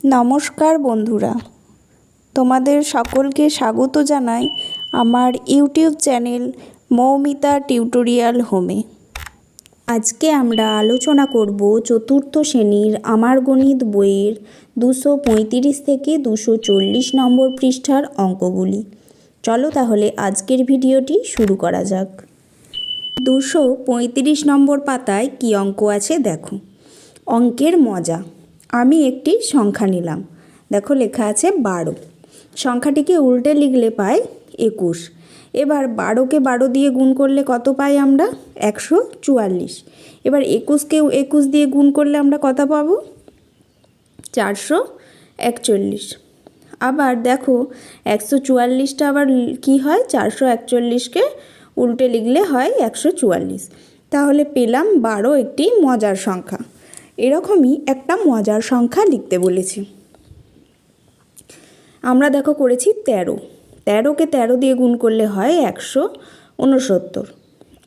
নমস্কার বন্ধুরা, তোমাদের সকলকে স্বাগত জানাই আমার ইউটিউব চ্যানেল মৌমিতা টিউটোরিয়াল হোমে। আজকে আমরা আলোচনা করব চতুর্থ শ্রেণীর আমার গণিত বইয়ের 235 থেকে 240 নম্বর পৃষ্ঠার অঙ্কগুলি। চলো তাহলে আজকের ভিডিওটি শুরু করা যাক। 235 নম্বর পাতায় কি অঙ্ক আছে দেখো। অঙ্কের মজা। আমি একটি সংখ্যা নিলাম, দেখো লেখা আছে 12। সংখ্যাটিকে উল্টে লিখলে পাই 21। এবার 12কে 12 দিয়ে গুণ করলে কত পাই আমরা? 144। এবার 21কে 21 দিয়ে গুণ করলে আমরা কত পাবো? 441। আবার দেখো 144টা আবার কি হয়? 441কে উল্টে লিখলে হয় 144। তাহলে পেলাম 12 একটি মজার সংখ্যা। এরকমই একটা মজার সংখ্যা লিখতে বলেছি। আমরা দেখো করেছি 13। 13কে 13 দিয়ে গুণ করলে হয় 169।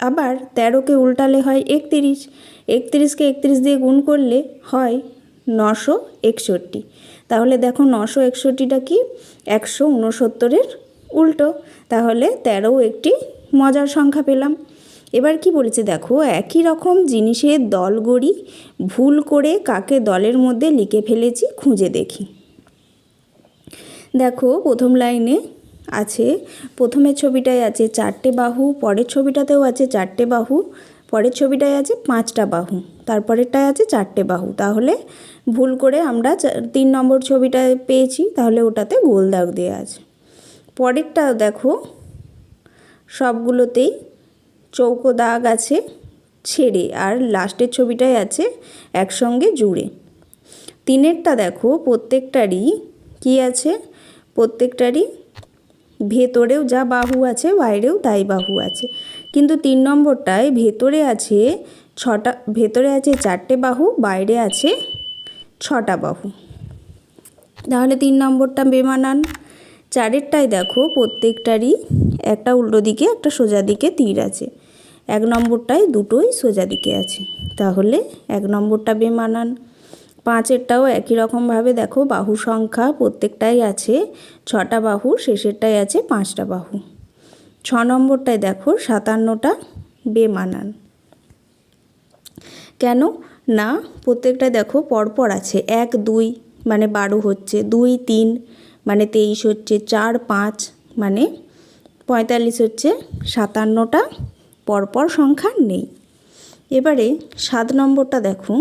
আবার 13কে উল্টালে হয় 31। 31কে 31 দিয়ে গুণ করলে হয় 961। তাহলে দেখো 961টা কি? 169-এর উল্টো। তাহলে 13ও একটি মজার সংখ্যা পেলাম। এবার কি বলেছে দেখো, একই রকম জিনিসের দল গড়ি, ভুল করে কাকে দলের মধ্যে লিখে ফেলেছি খুঁজে দেখি। দেখো প্রথম লাইনে আছে, প্রথমের ছবিটায় আছে 4টে বাহু, পরের ছবিটাতেও আছে 4টে বাহু, পরের ছবিটায় আছে 5টা বাহু, তারপরেরটায় আছে 4টে বাহু। তাহলে ভুল করে আমরা 3 নম্বর ছবিটায় পেয়েছি, তাহলে ওটাতে গোল দাগ দেওয়া আছে। পরেরটা দেখো সবগুলোতেই চৌকো দাগ আছে ছেড়ে, আর লাস্টের ছবিটায় আছে একসঙ্গে জুড়ে। 3এরটা দেখো প্রত্যেকটারই কি আছে? প্রত্যেকটারই ভেতরেও যা বাহু আছে বাইরেও তাই বাহু আছে, কিন্তু 3 নম্বরটায় ভেতরে আছে 4টে বাহু, বাইরে আছে 6টা বাহু। তাহলে 3 নম্বরটা বেমানান। 4এরটায় দেখো প্রত্যেকটারই একটা উল্টো দিকে একটা সোজা দিকে তীর আছে, 1 নম্বরটায় দুটোই সোজা দিকে আছে, তাহলে 1 নম্বরটা বেমানান। 5এরটাও একই রকমভাবে দেখো বাহু সংখ্যা প্রত্যেকটাই আছে 6টা বাহু, শেষেরটাই আছে 5টা বাহু। 6 নম্বরটায় দেখো 57টা বেমানান। কেন না? প্রত্যেকটায় দেখো পরপর আছে, 1 2 মানে 12 হচ্ছে, 2 3 মানে 23 হচ্ছে, 4 5 মানে 45 হচ্ছে, 57টা পরপর সংখ্যা নেই। এবারে 7 নম্বরটা দেখো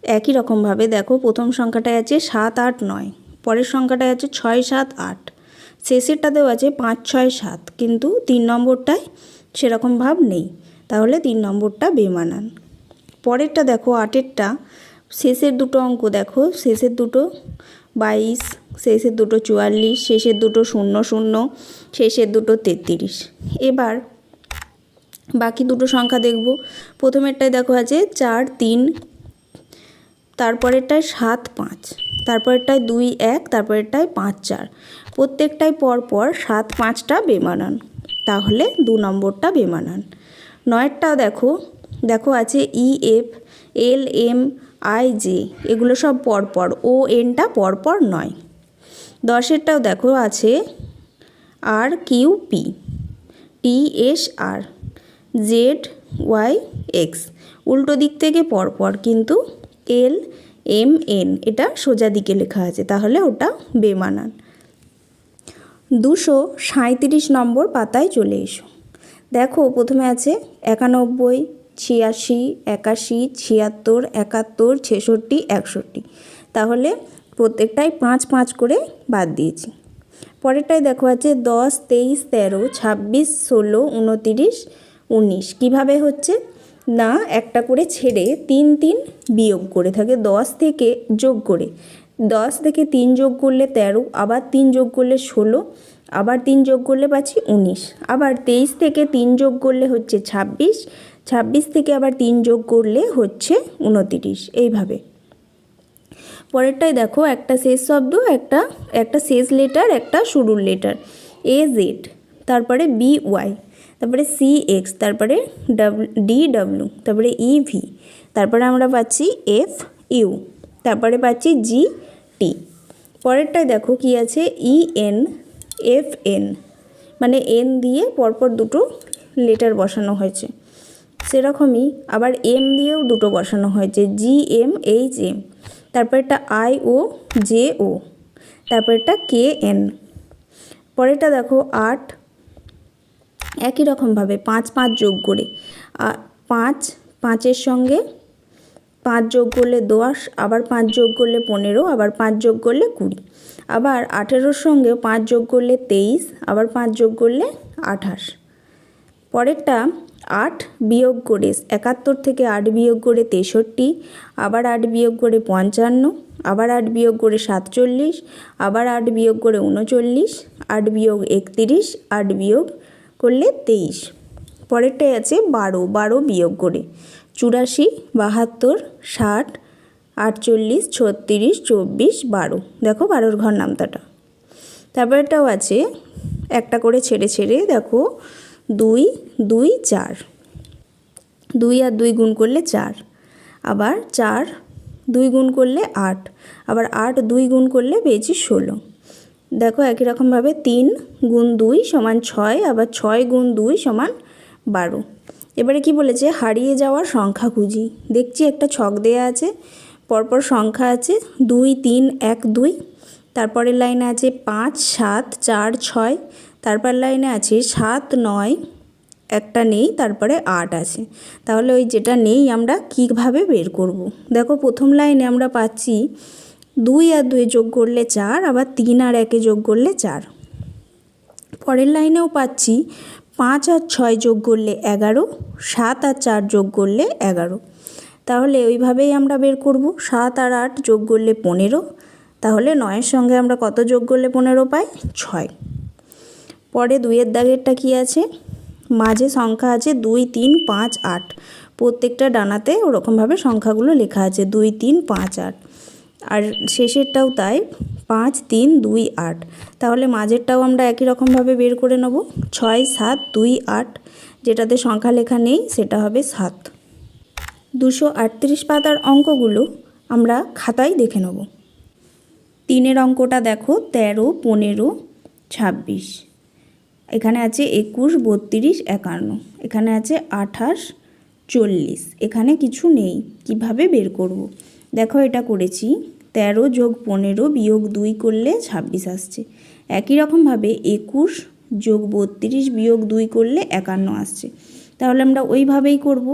একই রকমভাবে দেখো, প্রথম সংখ্যাটায় আছে 7 8 9, পরের সংখ্যাটায় আছে 6 7 8, শেষেরটাতেও আছে 5 6 7, কিন্তু 3 নম্বরটায় সেরকম ভাব নেই, তাহলে 3 নম্বরটা বেমানান। পরেরটা দেখো 8এরটা শেষের দুটো অঙ্ক দেখো, শেষের দুটো 22, শেষের দুটো 44, শেষের দুটো 0 0, শেষের দুটো 33। এবার বাকি দুটো সংখ্যা দেখব। প্রথমেরটায় দেখো আছে 4 3, তারপরেরটায় 7 5, তারপরেরটায় 2 1, তারপরেরটায় 5 4, প্রত্যেকটায় পরপর 7 5টা বেমানান, তাহলে 2 নম্বরটা বেমানান। 9এরটাও দেখো দেখো আছে E F L M I J, এগুলো সব পরপর, ও এনটা পরপর নয়। 10এরটাও দেখো আছে আর কিউ পি টি এস আর জেড ওয়াই এক্স, উল্টো দিক থেকে পরপর, কিন্তু এল এম এন এটা সোজা দিকে লেখা আছে, তাহলে ওটা বেমানান। 237 নম্বর পাতায় চলে এসো। দেখো প্রথমে আছে 91 86 81 76 71 66 61, তাহলে প্রত্যেকটাই 5 5 করে বাদ দিয়েছি। পরেরটায় দেখো আছে 10 23 13 26 16 29 19, কীভাবে হচ্ছে না, একটা করে ছেড়ে 3 3 বিয়োগ করে থাকে, 10 থেকে যোগ করে, 10 থেকে 3 যোগ করলে 13, আবার 3 যোগ করলে 16, আবার 3 যোগ করলে পাচ্ছি 19, আবার 23 থেকে 3 যোগ করলে হচ্ছে 26, 26 থেকে আবার 3 যোগ করলে হচ্ছে 29, এইভাবে। পরেরটায় দেখো একটা শেষ শব্দ, একটা শেষ লেটার, একটা শুরুর লেটার, এ জেড, তারপরে বি ওয়াই, তারপরে সি এক্স, তারপরে ডি ডাব্লিউ, তারপরে ই ভি, তারপরে আমরা পাচ্ছি এফ ইউ, তারপরে পাচ্ছি জি টি। পরেরটায় দেখো কি আছে, EN FN, মানে এন দিয়ে পরপর দুটো লেটার বসানো হয়েছে। সেরকমই আবার এম দিয়েও দুটো বসানো হয়েছে, GMHM। তারপরেরটা IOJO, তারপরেরটা KN। পরেরটা দেখো 8, একই রকমভাবে 5 5 যোগ করে 5, 5-এর সঙ্গে 5 যোগ করলে 10, আবার 5 যোগ করলে 15, আবার 5 যোগ করলে 20, আবার 18-র সঙ্গে 5 যোগ করলে 23, আবার 5 যোগ করলে 28। পরেরটা 8 বিয়োগ করে 71 থেকে 8 বিয়োগ করে 63, আবার 8 বিয়োগ করে 55, আবার 8 বিয়োগ করে 47, আবার 8 বিয়োগ করে 39, 8 বিয়োগ 31, 8 বিয়োগ করলে 23। পরেরটাই আছে 12, 12 বিয়োগ করে 84, 72, 60, 48, 36, 24, 12। দেখো 12-র ঘর নামতাটা। তারপরেরটাও আছে একটা করে ছেড়ে ছেড়ে, দেখো 2 2 4, 2 আর 2 গুণ করলে 4, আবার 4 2 গুণ করলে 8, আবার 8 2 গুণ করলে পেয়েছি 16। দেখো একই রকমভাবে 3 গুণ 2 সমান 6, আবার 6 গুণ 2 সমান 12। এবারে কি বলেছে, হারিয়ে যাওয়ার সংখ্যা খুঁজি। দেখছি একটা ছক দেয়া আছে, পরপর সংখ্যা আছে 2 3 1 2, তারপরের লাইনে আছে 5 7 4 6, তারপর লাইনে আছে 7 9, একটা নেই, তারপরে 8 আছে। তাহলে ওই যেটা নেই আমরা কীভাবে বের করব। দেখো প্রথম লাইনে আমরা পাচ্ছি 2 আর 2 যোগ করলে 4, আবার 3 আর 1 যোগ করলে 4। পরের লাইনেও পাচ্ছি 5 আর 6 যোগ করলে 11, 7 আর 4 যোগ করলে 11। তাহলে ওইভাবেই আমরা বের করব। 7 আর 8 যোগ করলে 15, তাহলে 9-এর সঙ্গে আমরা কত যোগ করলে 15 পাই, 6। পরে 2-এর দাগেরটা কি আছে, মাঝে সংখ্যা আছে 2 3 5 8, প্রত্যেকটা ডানাতে ওরকমভাবে সংখ্যাগুলো লেখা আছে 2 3 5 8, আর শেষেরটাও তাই 5 3 2 8। তাহলে মাঝেরটাও আমরা একই রকমভাবে বের করে নেব, 6 7 2 8, যেটাতে সংখ্যা লেখা নেই সেটা হবে 7। 238 পাতার অঙ্কগুলো আমরা খাতায় দেখে নেব। 3-এর অঙ্কটা দেখো 13 15 26, এখানে আছে 21 32 51, এখানে আছে 28 40, এখানে কিছু নেই। কিভাবে বের করব, দেখো এটা করেছি 13 যোগ 15 বিয়োগ 2 করলে 26 আসছে। একই রকমভাবে 21 যোগ 32 বিয়োগ 2 করলে 51 আসছে। তাহলে আমরা ওইভাবেই করব।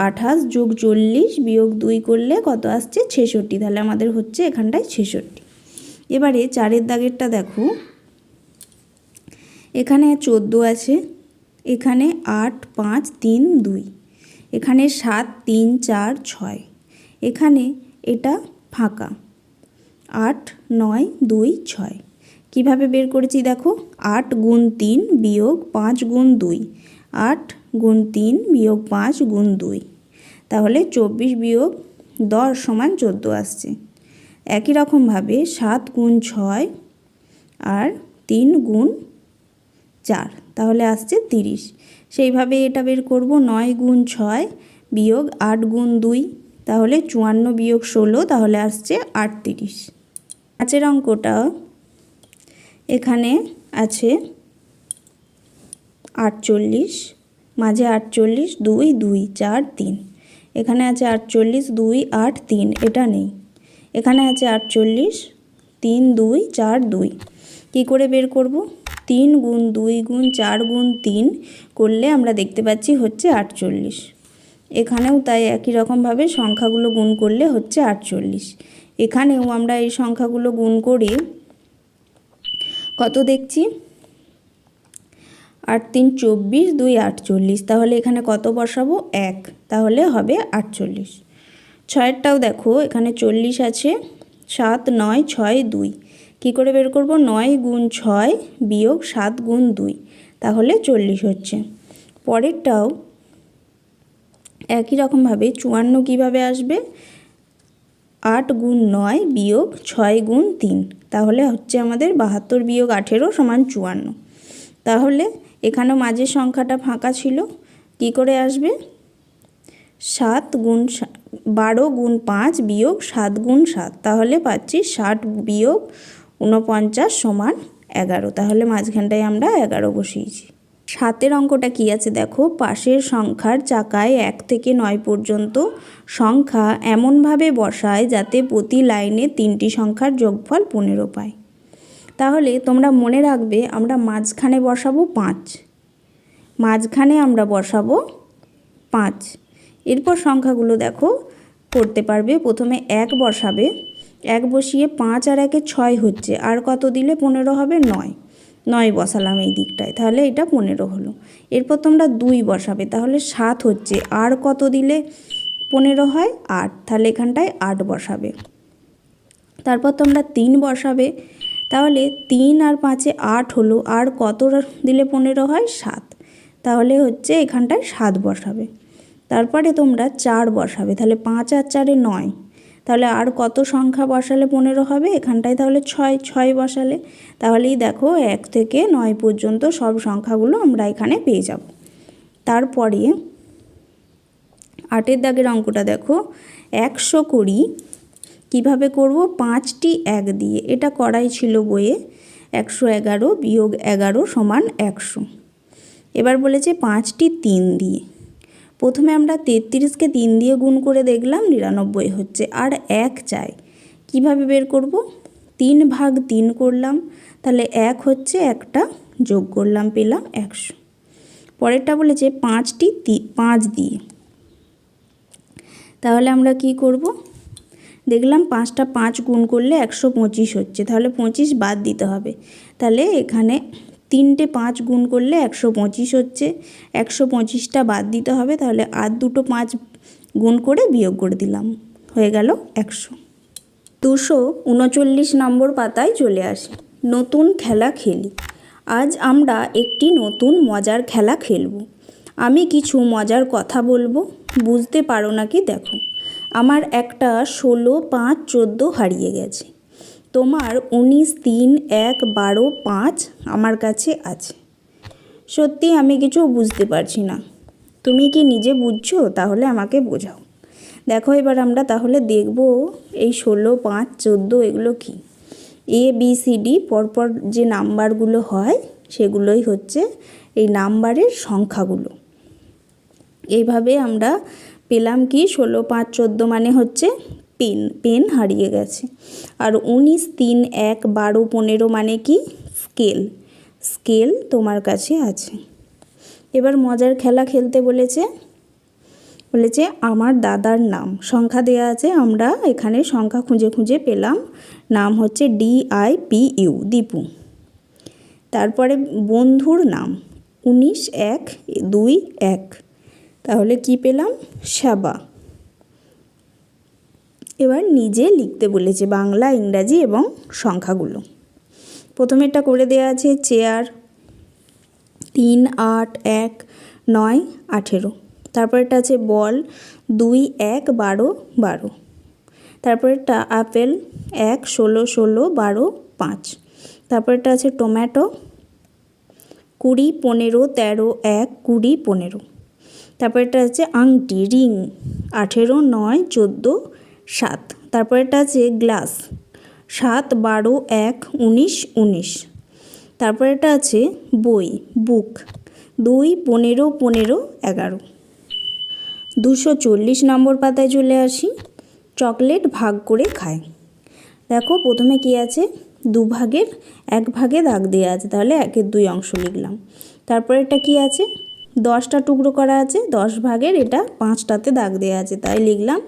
28 যোগ 40 বিয়োগ 2 করলে কত আসছে, 66। তাহলে আমাদের হচ্ছে এখানটায় 66। এবারে 4-এর দাগেরটা দেখো, এখানে 14 আছে, এখানে 8 5 3 2, এখানে 7 3 4 6, এখানে এটা ফাঁকা 8 9 2 6। কীভাবে বের করেছি দেখো, 8 গুণ 3 বিয়োগ 5 গুণ 2, 8 গুণ 3 বিয়োগ 5 গুণ 2, তাহলে 24 বিয়োগ 10 সমান 14 আসছে। একই রকমভাবে 7 গুণ 6 আর 3 গুণ 4, তাহলে আসছে 30। সেইভাবে এটা বের করব, 9 গুণ 6 বিয়োগ 8 গুণ 2, তাহলে 54 বিয়োগ 16, তাহলে আসছে 38। 5-এর অঙ্কটা এখানে আছে 48, মাঝে 48 2 2 4 3, এখানে আছে 48 2 8 3, এটা নেই। এখানে আছে 48 3 2 4 2। কী করে বের করব, 3 গুণ 2 গুণ 4 গুণ 3 করলে আমরা দেখতে পাচ্ছি হচ্ছে 48। এখানেও তাই একই রকমভাবে সংখ্যাগুলো গুণ করলে হচ্ছে 48। এখানেও আমরা এই সংখ্যাগুলো গুণ করে কত দেখছি, 8 3 24 2 48, তাহলে এখানে কত বসাবো, 1, তাহলে হবে 48। 6-এরটাও দেখো, এখানে 40 আছে, 7 9 6 2। কী করে বের করব, 9 গুণ 6 বিয়োগ 7 গুণ 2, তাহলে 40 হচ্ছে। পরেরটাও একই রকমভাবে 54 কীভাবে আসবে, 8 গুণ 9 বিয়োগ 6 গুণ 3, তাহলে হচ্ছে আমাদের 72 বিয়োগ 18 সমান 54। তাহলে এখানেও মাঝের সংখ্যাটা ফাঁকা ছিল, কি করে আসবে, 12 গুণ 5 বিয়োগ 7 গুণ 7, তাহলে পাচ্ছি 60 বিয়োগ 49 সমান 11। তাহলে মাঝখানটায় আমরা 11 বসিয়েছি। 7 অঙ্কটা কি আছে দেখো, পাশের সংখ্যার চাকায় 1 থেকে 9 পর্যন্ত সংখ্যা এমনভাবে বসায় যাতে প্রতি লাইনে 3টি সংখ্যার যোগফল 15 পায়। তাহলে তোমরা মনে রাখবে আমরা মাঝখানে বসাবো 5, মাঝখানে আমরা বসাবো 5। এরপর সংখ্যাগুলো দেখো করতে পারবে। প্রথমে 1 বসাবে, 1 বসিয়ে 5 আর 1 6 হচ্ছে, আর কত দিলে 15 হবে? 9 বসালাম এই দিকটায়, তাহলে এটা 15 হলো। এরপর তোমরা 2 বসাবে, তাহলে 7 হচ্ছে, আর কত দিলে 15 হয়? 8, তাহলে এখানটায় 8 বসাবে। তারপর তোমরা 3 বসাবে, তাহলে 3 আর 5 8 হলো, আর কত দিলে 15 হয়? 7, তাহলে হচ্ছে এখানটায় 7 বসাবে। তারপরে তোমরা 4 বসাবে, তাহলে 5 আর 4 9, তাহলে আর কত সংখ্যা বসালে 15 হবে? এখানটায় তাহলে 6 বসালে, তাহলেই দেখো 1 থেকে 9 পর্যন্ত সব সংখ্যাগুলো আমরা এখানে পেয়ে যাব। তারপরে 8 দাগের অঙ্কটা দেখো, 120 কিভাবে করব? 5টি 1 দিয়ে, এটা করাই ছিল বইয়ে। 111 বিয়োগ 11 সমান 100। এবার বলেছে 5টি 3 দিয়ে। প্রথমে আমরা 33কে 3 দিয়ে গুণ করে দেখলাম 99 হচ্ছে, আর 1 চাই। কিভাবে বের করব? 3 ভাগ 3 করলাম, তাহলে 1 হচ্ছে, একটা যোগ করলাম, পেলাম 100। পরেরটা বলেছে 5টি 5 দিয়ে, তাহলে আমরা কি করব? দেখলাম 5টা 5 গুণ করলে 125 হচ্ছে, তাহলে 25 বাদ দিতে হবে। তাহলে এখানে 3টে 5 গুণ করলে 125 হচ্ছে, 125টা বাদ দিতে হবে, তাহলে আর দুটো 5 গুণ করে বিয়োগ করে দিলাম, হয়ে গেল 100। 239 নম্বর পাতায় চলে আসি। নতুন খেলা খেলি। আজ আমরা একটি নতুন মজার খেলা খেলব। আমি কিছু মজার কথা বলবো, বুঝতে পারো নাকি দেখো। আমার একটা 16, 5, 14 হারিয়ে গেছে। তোমার 19, 3, 1, 12, 5 আমার কাছে আছে। সত্যি আমি কিছু বুঝতে পারছি না, তুমি কি নিজে বুঝছো? তাহলে আমাকে বোঝাও। দেখো এবার আমরা তাহলে দেখব এই 16, 5, 14 এগুলো কি। ABCD পরপর যে নাম্বারগুলো হয় সেগুলোই হচ্ছে এই নাম্বারের সংখ্যাগুলো। এইভাবে আমরা পেলাম কি 16, 5, 14 মানে হচ্ছে পেন হারিয়ে গেছে। আর 19, 3, 1, 12, 15 মানে কি? স্কেল তোমার কাছে আছে। এবার মজার খেলা খেলতে বলেছে আমার দাদার নাম। সংখ্যা দেয়া আছে, আমরা এখানে সংখ্যা খুঁজে খুঁজে পেলাম। নাম হচ্ছে DIPU, দীপু। তারপরে বন্ধুর নাম 19, 1, 2, 1, তাহলে কি পেলাম? শাবা। এবার নিজে লিখতে বলেছে বাংলা, ইংরাজি এবং সংখ্যাগুলো। প্রথমেরটা করে দেওয়া আছে চেয়ার, 3, 8, 1, 9, 18। তারপরেরটা আছে বল, 2, 1, 12, 12। তারপরেরটা আপেল, 1, 16, 16, 12, 5। তারপরেরটা আছে টমেটো, 20, 15, 13, 1, 20, 15। তারপরেরটা আছে আংটি, রিং, 18, 9, 14, 7। তারপরেরটা আছে গ্লাস, 7, 12, 1, 19, 19। তারপরেরটা আছে বই, বুক, 2, 15, 15, 11। 240 নম্বর পাতায় চলে আসি। চকলেট ভাগ করে খায়। দেখো প্রথমে কি আছে, 2 ভাগের 1 ভাগে দাগ দেওয়া আছে, তাহলে 1-এর 2 অংশ লিখলাম। তারপরে এটা কি আছে, 10টা টুকরো করা আছে, 10 ভাগের এটা 5টাতে দাগ দেওয়া আছে, তাই লিখলাম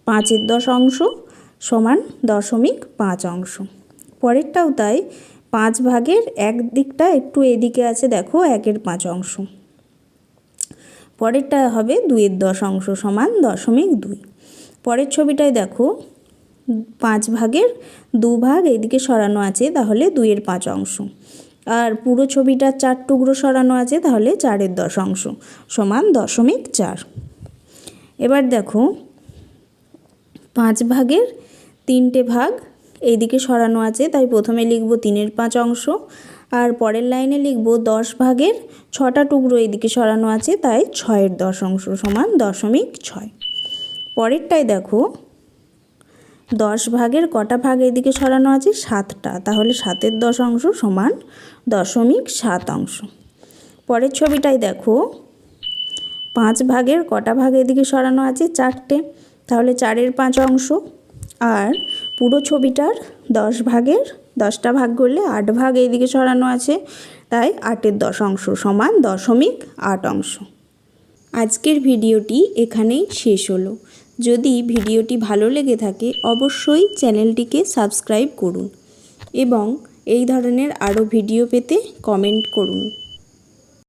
5-এর 10 অংশ সমান 0.5 অংশ। পরেরটাও তাই, 5 ভাগের 1 দিকটা একটু এদিকে আছে, দেখো 1-এর 5 অংশ। পরেরটা হবে 2-এর 10 অংশ সমান 0.2। পরের ছবিটায় দেখো 5 ভাগের 2 ভাগ এইদিকে সরানো আছে, তাহলে 2-এর 5 অংশ। আর পুরো ছবিটা 4 টুকরো সরানো আছে, তাহলে 4-এর 10 অংশ সমান 0.4। এবার দেখো 5 ভাগের 3টে ভাগ এইদিকে সরানো আছে, তাই প্রথমে লিখব 3-এর 5 অংশ, আর পরের লাইনে লিখব 10 ভাগের 6টা টুকরো এদিকে সরানো আছে, তাই 6-এর 10 অংশ সমান 0.6। পরেরটাই দেখো 10 ভাগের কটা ভাগ এদিকে সরানো আছে 7টা, তাহলে 7-এর 10 অংশ সমান 0.7 অংশ। পরের ছবিটাই দেখো 5 ভাগের কটা ভাগ এদিকে সরানো আছে 4টে, তাহলে 4-এর 5 অংশ। আর পুরো ছবিটার 10 ভাগের 10টা ভাগ করলে 8 ভাগ এইদিকে সরানো আছে, তাই 8-এর 10 অংশ সমান 0.8 অংশ। আজকের ভিডিওটি এখানেই শেষ হলো। যদি ভিডিওটি ভালো লেগে থাকে অবশ্যই চ্যানেলটিকে সাবস্ক্রাইব করুন এবং এই ধরনের আরও ভিডিও পেতে কমেন্ট করুন।